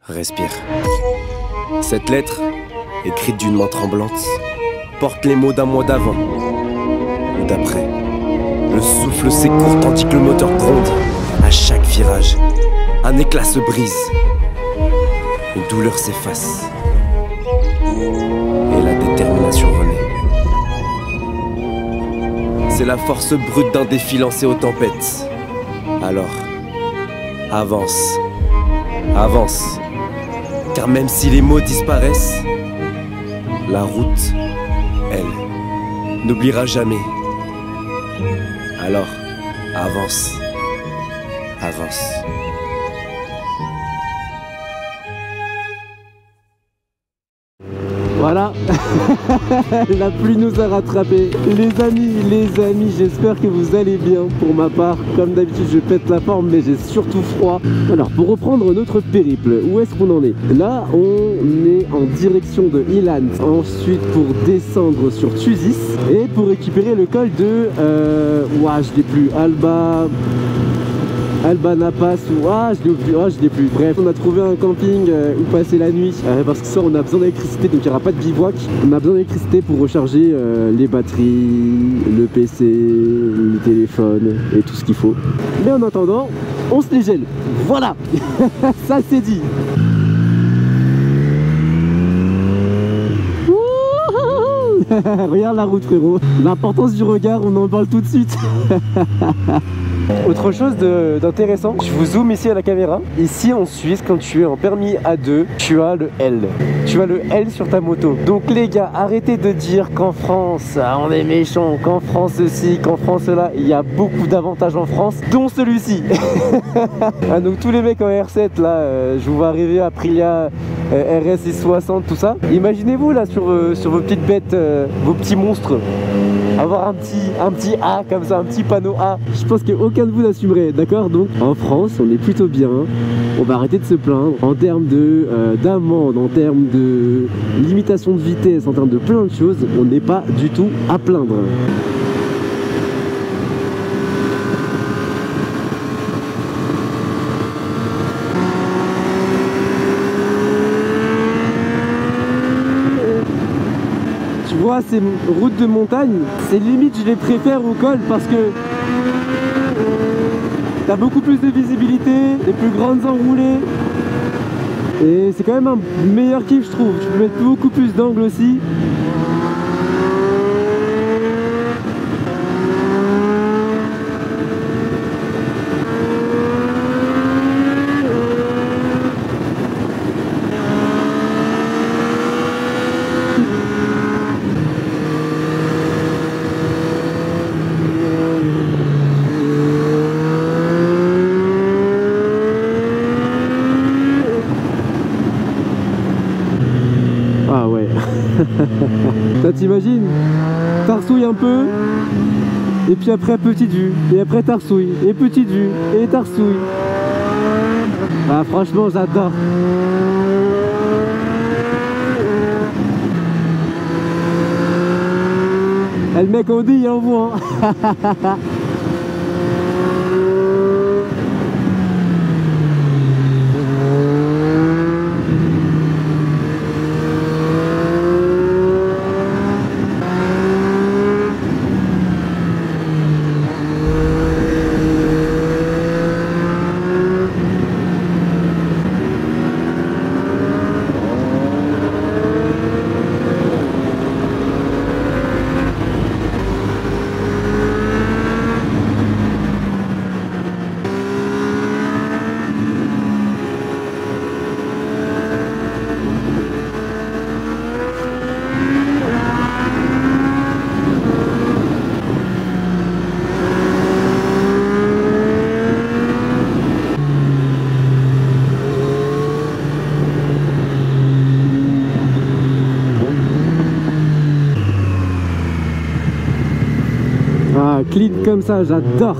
Respire. Cette lettre, écrite d'une main tremblante, porte les mots d'un mois d'avant ou d'après. Le souffle s'écourt tandis que le moteur gronde. À chaque virage, un éclat se brise. Une douleur s'efface. Et la détermination renaît. C'est la force brute d'un défi lancé aux tempêtes. Alors, avance. Avance. Car même si les mots disparaissent, la route, elle, n'oubliera jamais. Alors, avance. Avance. Voilà, la pluie nous a rattrapés. Les amis, j'espère que vous allez bien. Pour ma part, comme d'habitude, je pète la forme, mais j'ai surtout froid. Alors, pour reprendre notre périple, où est-ce qu'on en est? Là, on est en direction de Ilan. Ensuite, pour descendre sur Thusis et pour récupérer le col de... ouah, je l'ai plus. Albanapas ou je l'ai plus. Bref, on a trouvé un camping où passer la nuit parce que ça on a besoin d'électricité, donc il n'y aura pas de bivouac. On a besoin d'électricité pour recharger les batteries, le PC, le téléphone et tout ce qu'il faut. Mais en attendant, on se les gèle. Voilà. Ça c'est dit. Regarde la route, frérot. L'importance du regard, on en parle tout de suite. Autre chose d'intéressant, je vous zoome ici à la caméra. Ici en Suisse, quand tu es en permis A2, tu as le L. Tu as le L sur ta moto. Donc les gars, arrêtez de dire qu'en France, on est méchant, qu'en France ceci, qu'en France cela. Il y a beaucoup d'avantages en France, dont celui-ci. Ah, donc tous les mecs en R7 là, je vous vois arriver Aprilia, RS 660, tout ça. Imaginez-vous là sur vos petites bêtes, vos petits monstres, avoir un petit A comme ça, un petit panneau A. Je pense qu'aucun de vous n'assumerait, d'accord? Donc en France, on est plutôt bien. On va arrêter de se plaindre en termes d'amende, en termes de limitation de vitesse, en termes de plein de choses. On n'est pas du tout à plaindre. Tu vois, ces routes de montagne, c'est limite je les préfère au col parce que t'as beaucoup plus de visibilité, des plus grandes enroulées et c'est quand même un meilleur kiff, je trouve. Tu peux mettre beaucoup plus d'angles aussi. Ah ouais. Ça t'imagines? Tarsouille un peu, et puis après petite vue, et après tarsouille, et petite vue, et tarsouille. Ah franchement j'adore. Et le mec on dit il envoie. Ah, clean comme ça, j'adore.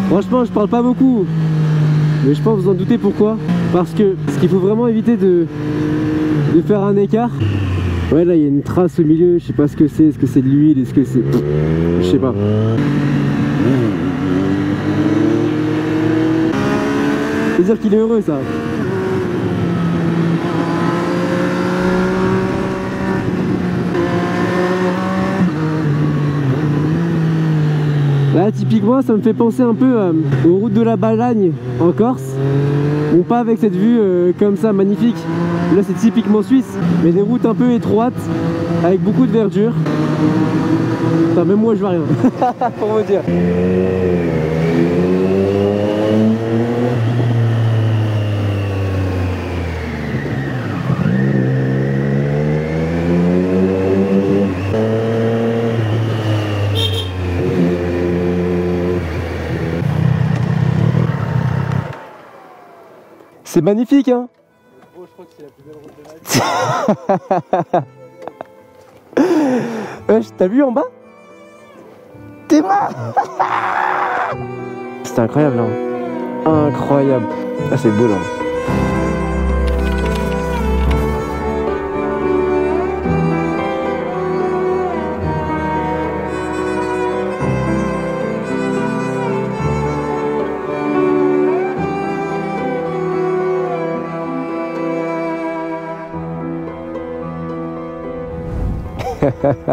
Franchement, je parle pas beaucoup, mais je pense vous en doutez pourquoi. Parce que ce qu'il faut vraiment éviter de faire un écart. Ouais, là il y a une trace au milieu, je sais pas ce que c'est. Est-ce que c'est de l'huile? Est-ce que c'est... Je sais pas. C'est-à-dire qu'il est heureux, ça. Là, typiquement, ça me fait penser un peu aux routes de la Balagne en Corse. Bon, pas avec cette vue comme ça, magnifique. Là, c'est typiquement suisse, mais des routes un peu étroites, avec beaucoup de verdure. Putain, même moi, je vois rien, pour vous dire. C'est magnifique, hein. Oh, je crois que c'est la plus belle route de la vie. Wesh, t'as vu en bas? T'es mort. C'était incroyable, hein. Incroyable. Ah, c'est beau, là.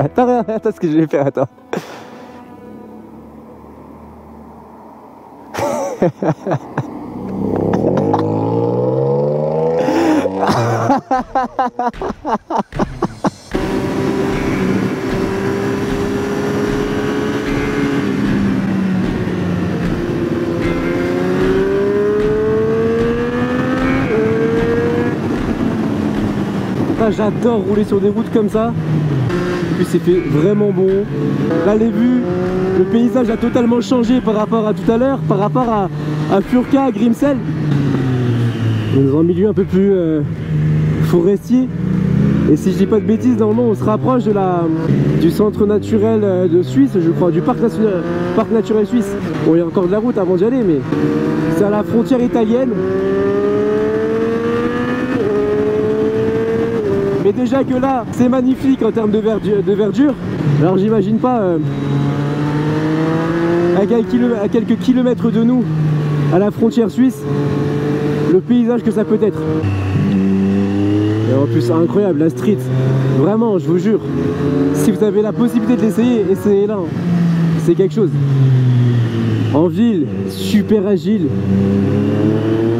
Attends ce que je vais faire, attends. J'adore rouler sur des routes comme ça. Et puis c'est fait vraiment bon. Là les vues, le paysage a totalement changé par rapport à tout à l'heure, par rapport à Furka, à Grimsel. On est dans un milieu un peu plus forestier. Et si je dis pas de bêtises, normalement on se rapproche du centre naturel de Suisse, je crois, du parc naturel suisse. Bon, il y a encore de la route avant d'y aller, mais c'est à la frontière italienne. Mais déjà que là, c'est magnifique en termes de verdure. Alors j'imagine pas à quelques kilomètres de nous, à la frontière suisse, le paysage que ça peut être. Et en plus, c'est incroyable, la street. Vraiment, je vous jure. Si vous avez la possibilité de l'essayer, essayez-la. C'est quelque chose. En ville, super agile.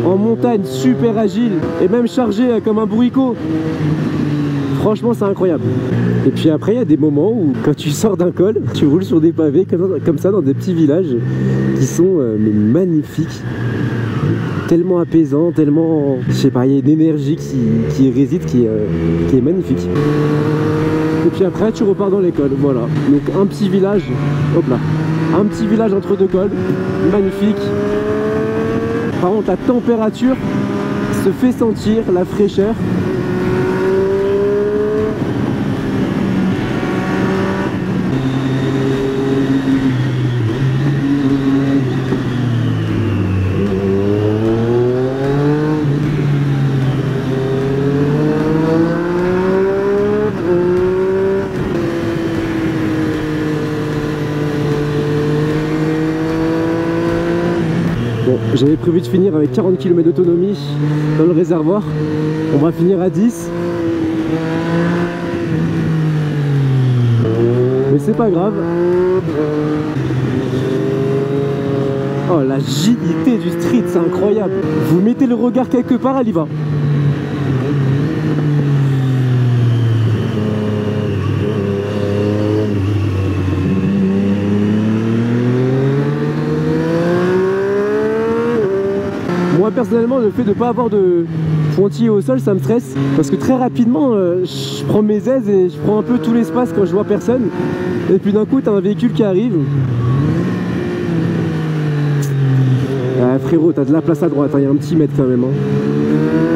En montagne, super agile. Et même chargé comme un bourricot. Franchement, c'est incroyable. Et puis après, il y a des moments où, quand tu sors d'un col, tu roules sur des pavés comme ça dans des petits villages qui sont mais magnifiques. Tellement apaisants, tellement, je sais pas, il y a une énergie qui réside, qui est magnifique. Et puis après, tu repars dans l'école, voilà. Donc un petit village, hop là, un petit village entre deux cols, magnifique. Par contre, la température se fait sentir, la fraîcheur. J'avais prévu de finir avec 40 km d'autonomie dans le réservoir. On va finir à 10. Mais c'est pas grave. Oh, la agilité du street, c'est incroyable. Vous mettez le regard quelque part, elle y va. Moi personnellement, le fait de ne pas avoir de pointillés au sol, ça me stresse parce que très rapidement je prends mes aises et je prends un peu tout l'espace quand je vois personne, et puis d'un coup tu as un véhicule qui arrive. Ah, frérot, t'as de la place à droite, il y a un petit mètre quand même, hein.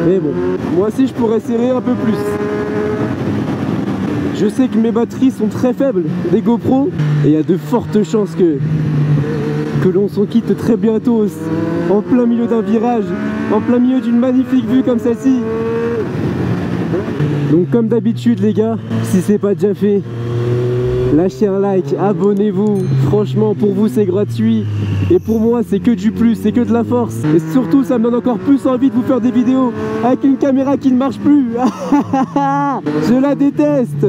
Mais bon, moi aussi je pourrais serrer un peu plus. Je sais que mes batteries sont très faibles des GoPro et il y a de fortes chances que l'on s'en quitte très bientôt en plein milieu d'un virage, en plein milieu d'une magnifique vue comme celle-ci. Donc comme d'habitude les gars, si c'est pas déjà fait, lâchez un like, abonnez-vous, franchement pour vous c'est gratuit. Et pour moi, c'est que du plus, c'est que de la force. Et surtout, ça me donne encore plus envie de vous faire des vidéos avec une caméra qui ne marche plus. Je la déteste.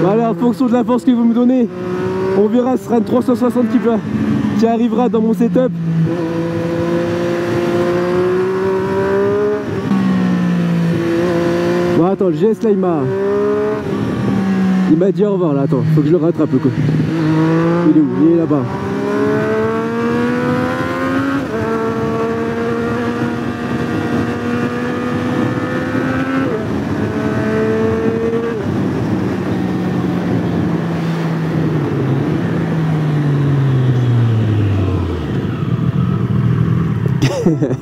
Voilà, en fonction de la force que vous me donnez, on verra, ce sera une 360 qui arrivera dans mon setup. Bon, attends, le GS là, il m'a dit au revoir là, attends, faut que je le rattrape le coup. Il est où? Il est là-bas.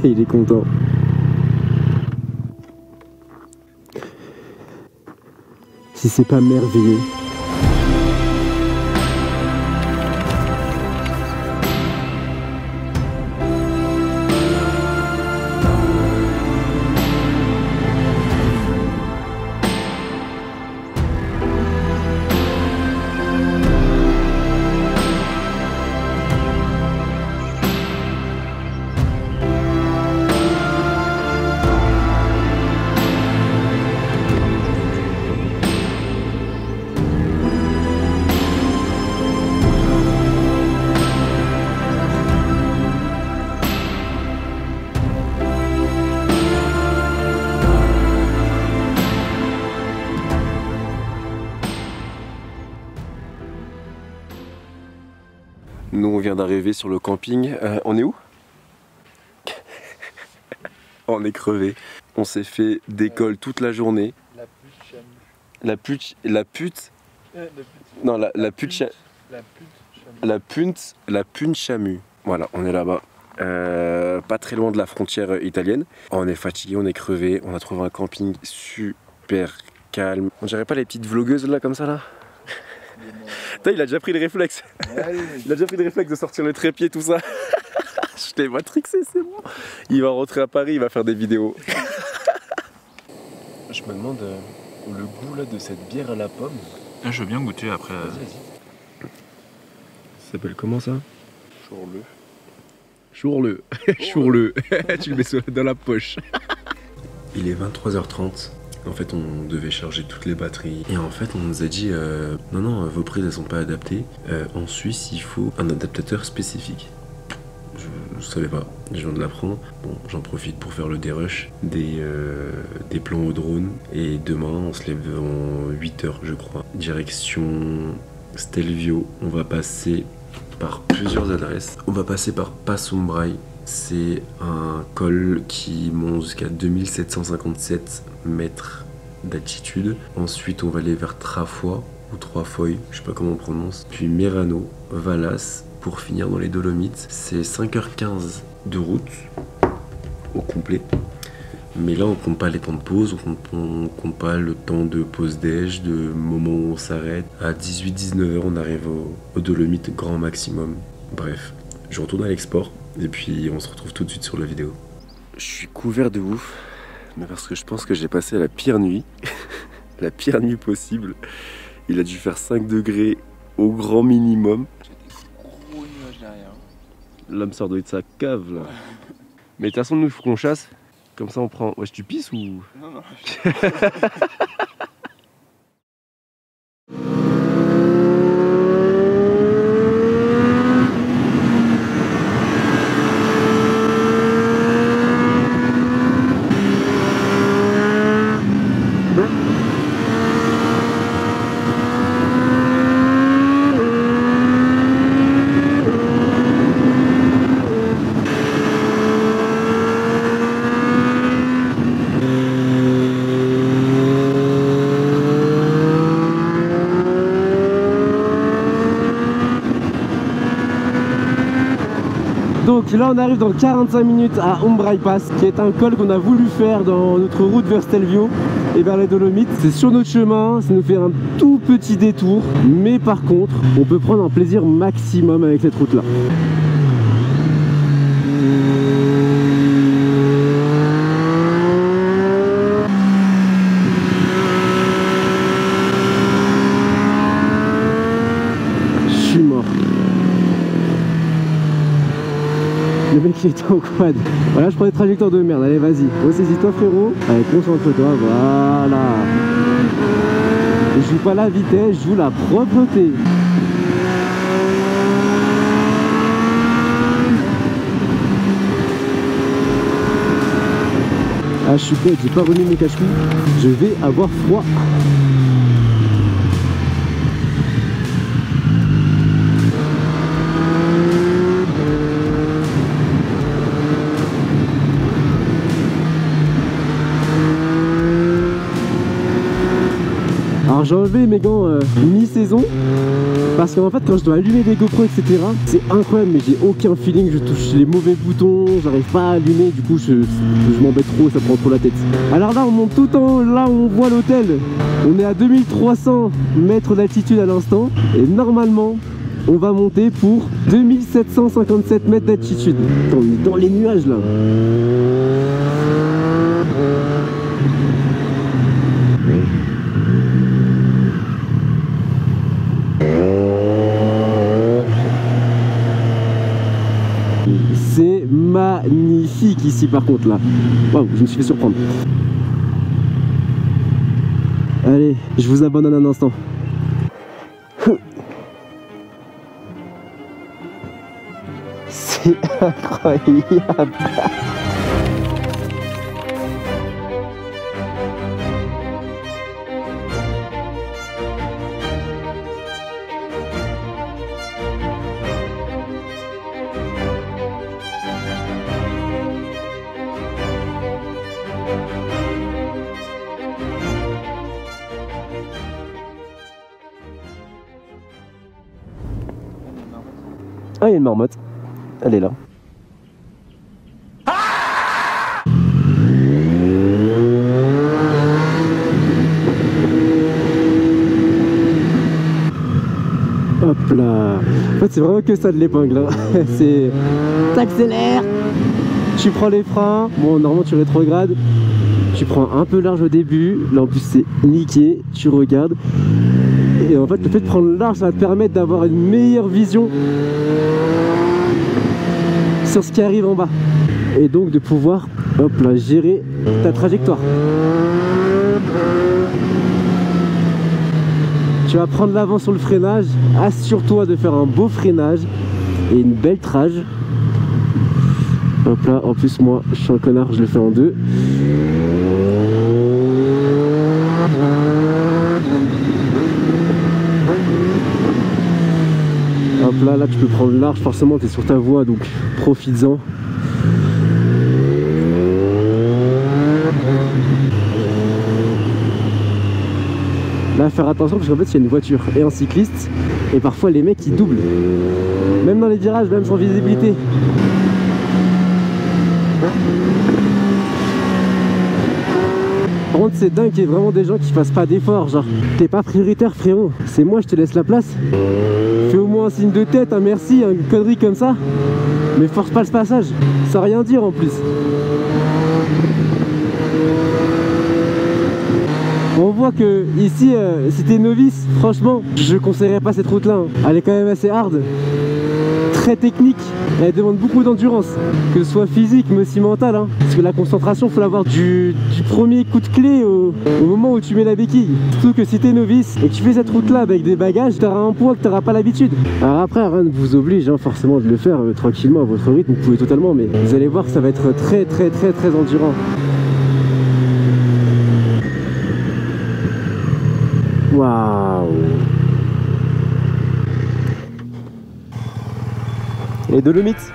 Il est content. Si c'est pas merveilleux. Nous on vient d'arriver sur le camping, on est où? On est crevé. On s'est fait d'école toute la journée. La pute chamu. Voilà, on est là-bas. Pas très loin de la frontière italienne. On est fatigué, on est crevé. On a trouvé un camping super calme. On dirait pas les petites vlogueuses là comme ça là? Il a déjà pris le réflexe. Il a déjà pris le réflexe de sortir le trépied, tout ça. Je t'ai matrixé, c'est bon. Il va rentrer à Paris, il va faire des vidéos. Je me demande le goût là de cette bière à la pomme. Ah, je veux bien goûter après. Ça s'appelle comment ça? Chourleux. Chourleux. Chourleux. Tu le mets dans la poche. Il est 23h30. En fait, on devait charger toutes les batteries. Et en fait, on nous a dit non, vos prises elles sont pas adaptées. En Suisse, il faut un adaptateur spécifique. Je savais pas, je viens de l'apprendre. Bon, j'en profite pour faire le dérush des plans au drone. Et demain, on se lève en 8h, je crois. Direction Stelvio. On va passer par plusieurs adresses. On va passer par Passumbraï. C'est un col qui monte jusqu'à 2757 mètres d'altitude. Ensuite, on va aller vers Trafoi ou Troifoy, je sais pas comment on prononce. Puis Merano, Vallas, pour finir dans les Dolomites. C'est 5h15 de route au complet. Mais là, on compte pas les temps de pause, on compte pas le temps de pause déj, de moment où on s'arrête. À 18-19h, on arrive aux Dolomites grand maximum. Bref, je retourne à l'export. Et puis on se retrouve tout de suite sur la vidéo. Je suis couvert de ouf, mais parce que je pense que j'ai passé la pire nuit. La pire nuit possible. Il a dû faire 5 degrés au grand minimum. J'ai des gros nuages derrière. L'homme sort de sa cave là. Mais de toute façon, nous il faut qu'on chasse. Comme ça on prend. Ouais, tu pisses ou. Non, non. Donc là on arrive dans 45 minutes à Umbraï Pass, qui est un col qu'on a voulu faire dans notre route vers Stelvio et vers les Dolomites. C'est sur notre chemin, ça nous fait un tout petit détour, mais par contre on peut prendre un plaisir maximum avec cette route là. Le mec il est en quad. Voilà, je prends des trajectoires de merde. Allez, vas-y. Ressaisis-toi, frérot. Allez, concentre-toi. Voilà. Je joue pas la vitesse, je joue la propreté. Ah, je suis bête, j'ai pas remis mes cache-couilles. Je vais avoir froid. Alors j'ai enlevé mes gants mi-saison parce qu'en fait quand je dois allumer des GoPro etc c'est incroyable, mais j'ai aucun feeling, je touche les mauvais boutons, j'arrive pas à allumer, du coup je m'embête trop, ça prend trop la tête. Alors là on monte tout en haut, là on voit l'hôtel, on est à 2300 mètres d'altitude à l'instant et normalement on va monter pour 2757 mètres d'altitude. On est dans les nuages là. C'est magnifique ici par contre là. Waouh, je me suis fait surprendre. Allez, je vous abandonne un instant. C'est incroyable. Ah, il y a une marmotte. Elle est là. Hop là. En fait, c'est vraiment que ça de l'épingle. Hein. C'est... T'accélères. Tu prends les freins. Bon, normalement, tu rétrogrades. Tu prends un peu large au début. Là, en plus, c'est niqué. Tu regardes. Et en fait, le fait de prendre large, ça va te permettre d'avoir une meilleure vision sur ce qui arrive en bas. Et donc de pouvoir, hop là, gérer ta trajectoire. Tu vas prendre l'avant sur le freinage. Assure-toi de faire un beau freinage et une belle trage. Hop là, en plus moi, je suis un connard, je le fais en deux. Hop là, là tu peux prendre large, forcément tu es sur ta voie, donc profites-en. Là, faire attention parce qu'en fait il y a une voiture et un cycliste et parfois les mecs ils doublent. Même dans les virages, même sans visibilité. Par contre c'est dingue qu'il y ait vraiment des gens qui fassent pas d'efforts, genre t'es pas prioritaire frérot, c'est moi je te laisse la place. Fais au moins un signe de tête, un merci, une connerie comme ça. Mais force pas le passage, ça veut rien dire en plus. On voit que ici, si t'es novice, franchement, je conseillerais pas cette route là. Hein. Elle est quand même assez hard, très technique. Elle demande beaucoup d'endurance, que ce soit physique mais aussi mentale. Hein. Parce que la concentration, faut l'avoir du premier coup de clé au moment où tu mets la béquille. Surtout que si t'es novice et que tu fais cette route là avec des bagages, t'auras un poids que t'auras pas l'habitude. Alors après, rien ne vous oblige hein, forcément de le faire tranquillement à votre rythme, vous pouvez totalement, mais vous allez voir que ça va être très endurant. Waouh! Les Dolomites.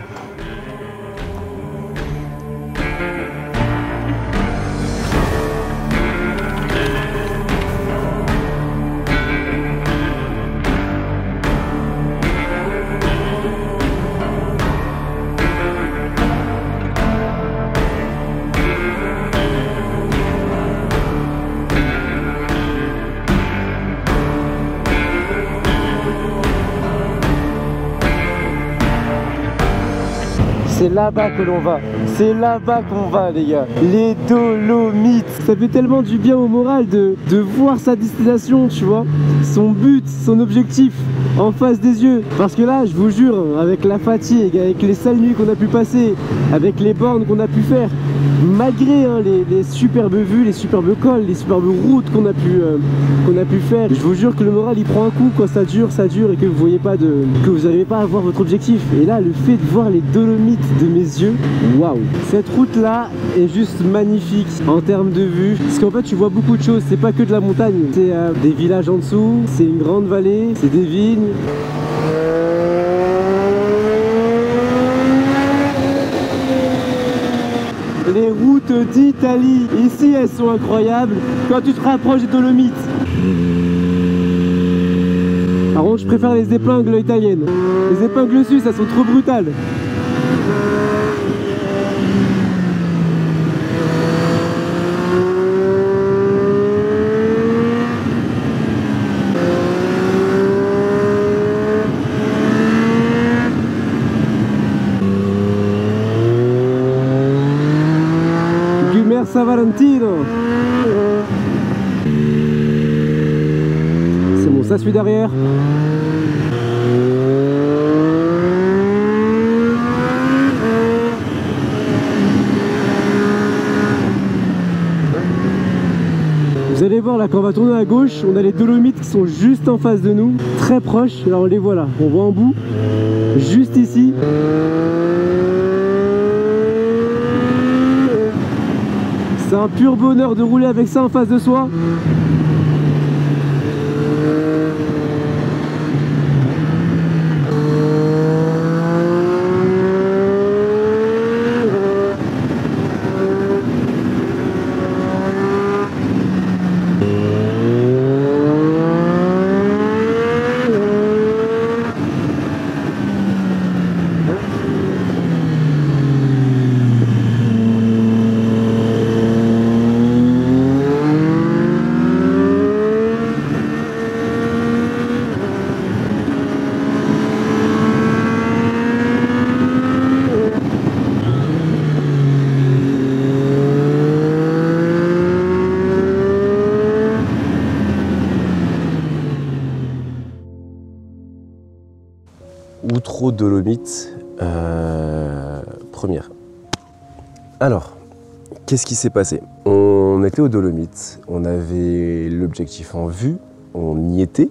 C'est là-bas que l'on va. C'est là-bas qu'on va, les gars. Les Dolomites. Ça fait tellement du bien au moral de voir sa destination, tu vois. Son but, son objectif en face des yeux. Parce que là, je vous jure, avec la fatigue, avec les sales nuits qu'on a pu passer, avec les bornes qu'on a pu faire, malgré les superbes vues, les superbes cols, les superbes routes qu'on a pu faire, je vous jure que le moral il prend un coup quand ça dure et que vous voyez pas que vous n'arrivez pas à voir votre objectif. Et là, le fait de voir les Dolomites de mes yeux, waouh! Cette route là est juste magnifique en termes de vue, parce qu'en fait tu vois beaucoup de choses, c'est pas que de la montagne, c'est des villages en dessous, c'est une grande vallée, c'est des vignes. Les routes d'Italie, ici elles sont incroyables quand tu te rapproches des Dolomites. Par contre je préfère les épingles italiennes. Les épingles suisses elles sont trop brutales. Valentino. C'est bon, ça suit derrière. Vous allez voir là, quand on va tourner à gauche, on a les Dolomites qui sont juste en face de nous, très proches. Alors on les voit là, on voit en bout, juste ici. C'est un pur bonheur de rouler avec ça en face de soi. Outro Dolomites, première. Alors, qu'est-ce qui s'est passé? On était aux Dolomites, on avait l'objectif en vue, on y était.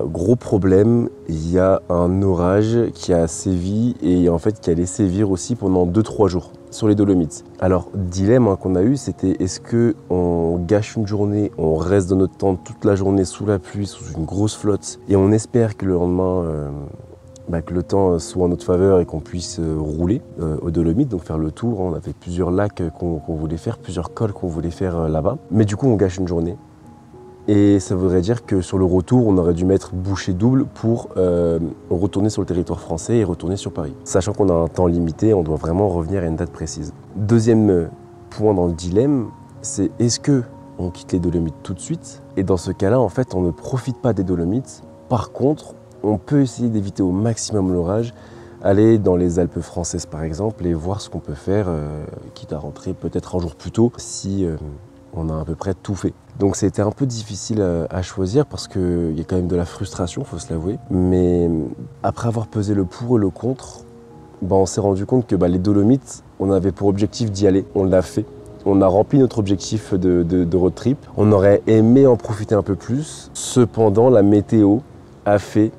Gros problème, il y a un orage qui a sévi et en fait qui allait sévir aussi pendant 2-3 jours sur les Dolomites. Alors, dilemme qu'on a eu, c'était est-ce qu'on gâche une journée, on reste dans notre tente toute la journée sous la pluie, sous une grosse flotte et on espère que le lendemain que le temps soit en notre faveur et qu'on puisse rouler aux Dolomites, donc faire le tour. On avait plusieurs lacs qu'on voulait faire, plusieurs cols qu'on voulait faire là-bas. Mais du coup, on gâche une journée. Et ça voudrait dire que sur le retour, on aurait dû mettre bouchée double pour retourner sur le territoire français et retourner sur Paris. Sachant qu'on a un temps limité, on doit vraiment revenir à une date précise. Deuxième point dans le dilemme, c'est est-ce qu'on quitte les Dolomites tout de suite? Et dans ce cas-là, en fait, on ne profite pas des Dolomites. Par contre, on peut essayer d'éviter au maximum l'orage, aller dans les Alpes françaises par exemple et voir ce qu'on peut faire, quitte à rentrer peut-être un jour plus tôt si on a à peu près tout fait. Donc c'était un peu difficile à choisir parce qu'il y a quand même de la frustration, il faut se l'avouer. Mais après avoir pesé le pour et le contre, on s'est rendu compte que les Dolomites, on avait pour objectif d'y aller, on l'a fait. On a rempli notre objectif de road trip. On aurait aimé en profiter un peu plus. Cependant, la météo a fait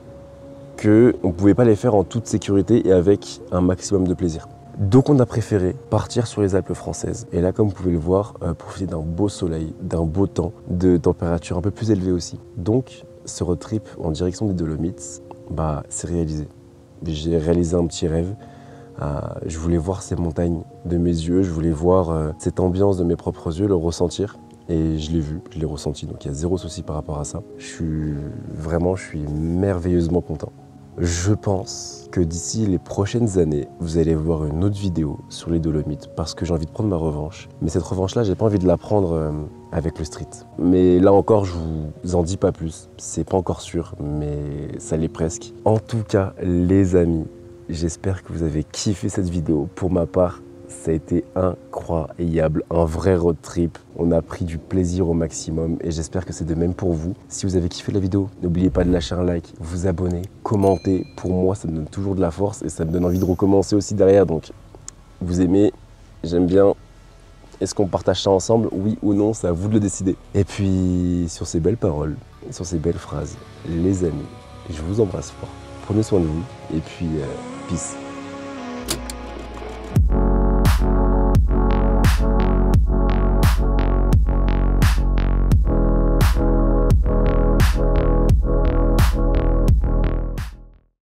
qu'on ne pouvait pas les faire en toute sécurité et avec un maximum de plaisir. Donc on a préféré partir sur les Alpes françaises. Et là, comme vous pouvez le voir, profiter d'un beau soleil, d'un beau temps, de température un peu plus élevée aussi. Donc ce road trip en direction des Dolomites, c'est réalisé. J'ai réalisé un petit rêve. Je voulais voir ces montagnes de mes yeux, je voulais voir cette ambiance de mes propres yeux, le ressentir. Et je l'ai vu, je l'ai ressenti, donc il y a zéro souci par rapport à ça. Je suis merveilleusement content. Je pense que d'ici les prochaines années, vous allez voir une autre vidéo sur les Dolomites parce que j'ai envie de prendre ma revanche. Mais cette revanche-là, j'ai pas envie de la prendre avec le street. Mais là encore, je vous en dis pas plus. C'est pas encore sûr, mais ça l'est presque. En tout cas, les amis, j'espère que vous avez kiffé cette vidéo. Pour ma part, ça a été incroyable, un vrai road trip. On a pris du plaisir au maximum et j'espère que c'est de même pour vous. Si vous avez kiffé la vidéo, n'oubliez pas de lâcher un like, vous abonner, commenter. Pour moi, ça me donne toujours de la force et ça me donne envie de recommencer aussi derrière. Donc, vous aimez, j'aime bien. Est-ce qu'on partage ça ensemble? Oui ou non, c'est à vous de le décider. Et puis, sur ces belles paroles, sur ces belles phrases, les amis, je vous embrasse fort. Prenez soin de vous et puis, peace.